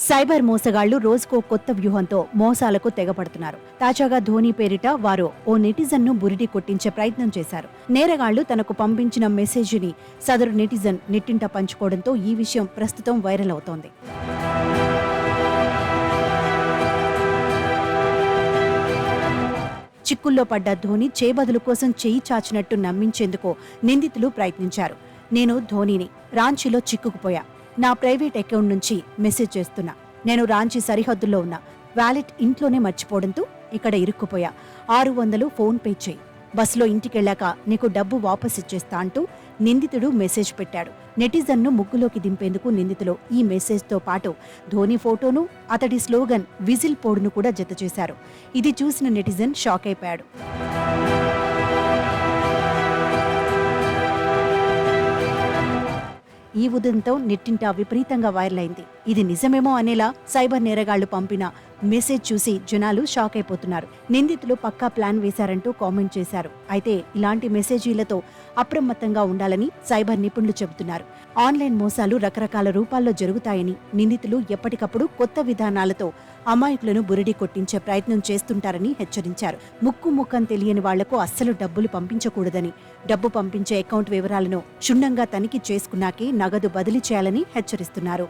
Cyber మోసగాళ్లు రోజుకో కొత్త వ్యూహంతో మోసాలకు తెగపడుతున్నారు. తాజాగా ధోని పేరిట వారు ఓ నెటిజన్ను బురిడి కొట్టించే ప్రయత్నం చేశారు. నేరగాళ్లు తనకు పంపించిన మెసేజ్ని సదరు నెటిజన్ నెట్టింట పంచుకోవడంతో ఈ విషయం ప్రస్తుతం వైరల్ అవుతోంది. చిక్కుల్లో పడ్డ ధోని చేబదులు కోసం చేయి చాచినట్టు నమ్మించేందుకు నిందితులు ప్రయత్నించారు. నేను ధోనిని, రాంచీలో చిక్కుకుపోయా. నా ప్రైవేట్ అకౌంట్ నుంచి మెసేజ్ చేస్తున్నా. నేను రాంచీ సరిహద్దుల్లో ఉన్నా. వ్యాలెట్ ఇంట్లోనే మర్చిపోవడంతో ఇక్కడ ఇరుక్కుపోయా. 600 ఫోన్ పే చేయి. బస్సులో ఇంటికెళ్లాక నీకు డబ్బు వాపస్ ఇచ్చేస్తా అంటూ నిందితుడు మెసేజ్ పెట్టాడు. నెటిజన్ను ముగ్గులోకి దింపేందుకు నిందితులు ఈ మెసేజ్తో పాటు ధోని ఫోటోను, అతడి స్లోగన్ విజిల్ పోడును కూడా జతచేశారు. ఇది చూసిన నెటిజన్ షాక్ అయిపోయాడు. ఈ ఉదంతం నెట్టింట విపరీతంగా వైరల్ అయింది. ఇది నిజమేమో అనేలా సైబర్ నేరగాళ్లు పంపిన మెసేజ్ చూసి జనాలు షాక్ అయిపోతున్నారు. నిందితులు పక్కా ప్లాన్ వేశారంటూ కామెంట్ చేశారు. అయితే ఇలాంటి మెసేజీలతో అప్రమత్తంగా ఉండాలని సైబర్ నిపుణులు చెబుతున్నారు. ఆన్లైన్ మోసాలు రకరకాల రూపాల్లో జరుగుతాయని, నిందితులు ఎప్పటికప్పుడు కొత్త విధానాలతో అమాయకులను బురిడి కొట్టించే ప్రయత్నం చేస్తుంటారని హెచ్చరించారు. ముక్కం తెలియని వాళ్లకు అస్సలు డబ్బులు పంపించకూడదని, డబ్బు పంపించే అకౌంట్ వివరాలను క్షుణ్ణంగా తనిఖీ చేసుకున్నాకే నగదు బదిలీ చేయాలని హెచ్చరిస్తున్నారు.